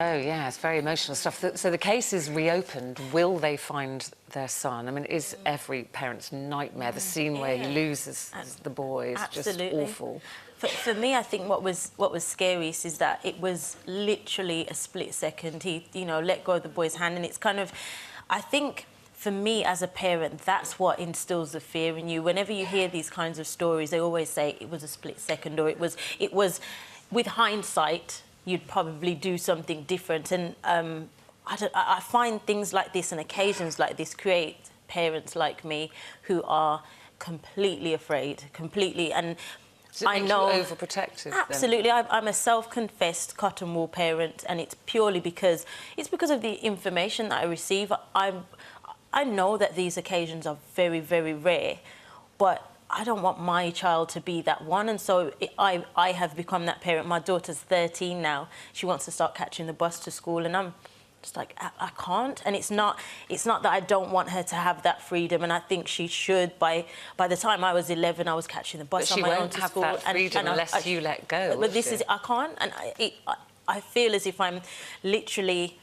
Oh, yeah, it's very emotional stuff. So the case is reopened. Will they find their son? I mean, it is every parent's nightmare, the scene where he loses the boy is just awful. For me, I think what was scariest is that it was literally a split second. He, let go of the boy's hand, and it's kind of, I think, for me as a parent, that's what instills the fear in you. Whenever you hear these kinds of stories, they always say it was a split second, or it was, with hindsight, you'd probably do something different. And I find things like this and occasions like this create parents like me who are completely afraid, and I know overprotective. Absolutely, I'm a self-confessed cotton wool parent, and it's purely because of the information that I receive. I know that these occasions are very, very rare, but I don't want my child to be that one, and so I have become that parent. My daughter's 13 now. She wants to start catching the bus to school, and I'm just like, I can't. And it's not that I don't want her to have that freedom, and I think she should. By the time I was 11, I was catching the bus on my own to school. But she won't have that freedom unless you let go. But this is, I can't, and I feel as if I'm literally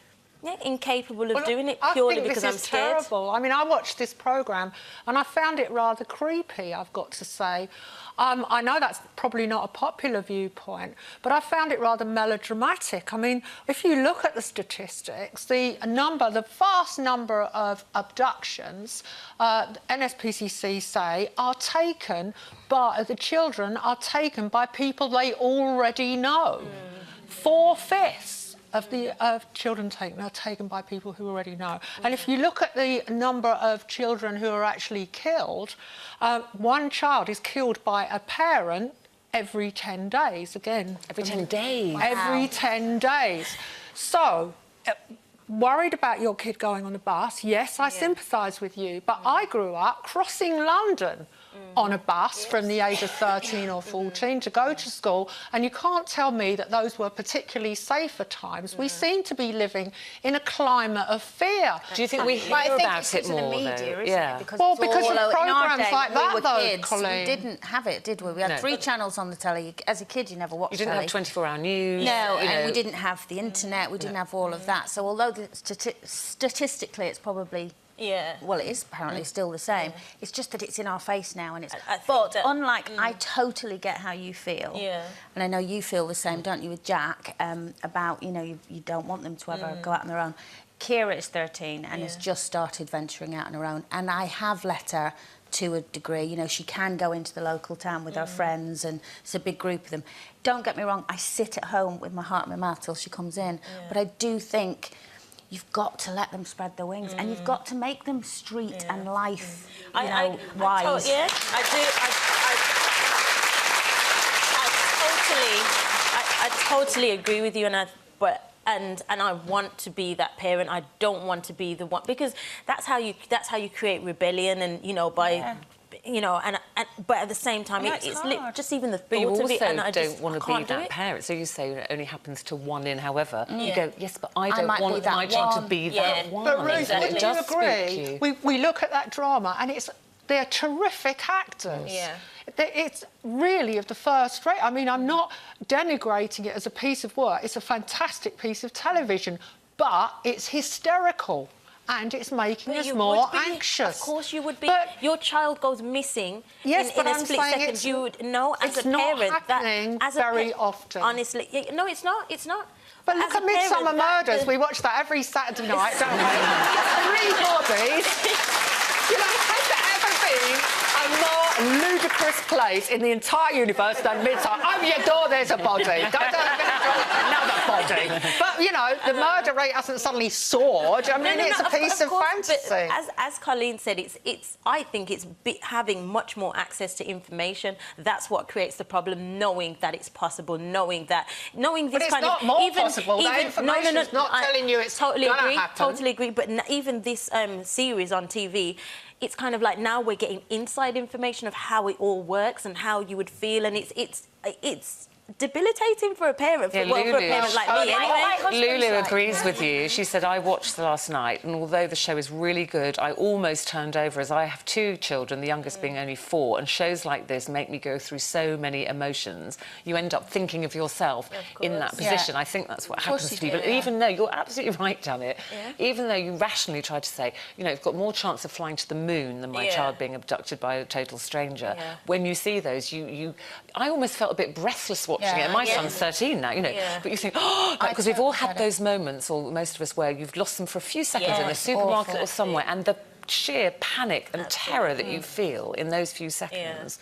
incapable of doing it purely because I'm scared. I think this is terrible. I mean, I watched this programme and I found it rather creepy, I've got to say. I know that's probably not a popular viewpoint, but I found it rather melodramatic. I mean, if you look at the statistics, the vast number of abductions, NSPCC say, the children are taken by people they already know. 4/5 of children are taken by people who already know. And if you look at the number of children who are actually killed, one child is killed by a parent every 10 days. Again, every 10 days? Every 10 days. So, worried about your kid going on the bus, yes, I sympathise with you, but I grew up crossing London on a bus from the age of 13 or 14 to go to school, and you can't tell me that those were particularly safer times. We seem to be living in a climate of fear. Do you think we hear about it more, though? Yeah. Because of programmes like that, though, Colleen. We didn't have it, did we? We had 3 channels on the telly. As a kid, you never watched telly. You didn't have 24-hour news. No, and we didn't have the internet. We didn't have all of that. So although statistically it's probably... well, it is apparently still the same. It's just that it's in our face now, and it's. But unlike, I totally get how you feel. And I know you feel the same, don't you, with Jack? About you don't want them to ever go out on their own. Kira is 13 and has just started venturing out on her own, and I have let her to a degree. She can go into the local town with her friends, and it's a big group of them. Don't get me wrong. I sit at home with my heart in my mouth till she comes in, but I do think. You've got to let them spread their wings, and you've got to make them street and life, wise. I totally agree with you, and I want to be that parent. I don't want to be the one, because that's how you create rebellion, and by. But at the same time, it's just even the thought of it. And I don't want to be that parent. So you say it only happens to 1 in, however. You go, yes, but I don't want my child to be that one. But Ruth, wouldn't you agree? We look at that drama, and they're terrific actors. It's really of the first rate. I mean, I'm not denigrating it as a piece of work. It's a fantastic piece of television, but it's hysterical. And it's making us more anxious. Of course you would be. But your child goes missing in a split second. You would know as a parent that very often. Honestly, no, it's not. It's not. But look at Midsummer Murders. We watch that every Saturday night, don't we? 3 bodies. Has there ever been a more ludicrous place in the entire universe than Midsummer? Oh, your door, there's a body. Another body. But, the murder rate hasn't suddenly soared. I mean, it's a piece of fantasy. As Colleen said, I think it's having much more access to information. That's what creates the problem, knowing that it's possible, knowing this kind of... But it's not more possible. That information's not telling you it's going to happen. Totally agree. But even this series on TV, it's kind of like now we're getting inside information of how it all works and how you would feel, and it's debilitating for a parent, for, well, for a parent like me anyway. Lulu agrees with you. She said, I watched the last night, and although the show is really good, I almost turned over, as I have 2 children, the youngest being only 4, and shows like this make me go through so many emotions. You end up thinking of yourself in that position. I think that's what happens to people. Even though, you're absolutely right, Janet, even though you rationally try to say, you know, you've got more chance of flying to the moon than my child being abducted by a total stranger, when you see those, I almost felt a bit breathless watching it. My son's 13 now, you know, but you think, oh, because we've all had those moments, or most of us, where you've lost them for a few seconds in a supermarket or somewhere, and the sheer panic and terror that you feel in those few seconds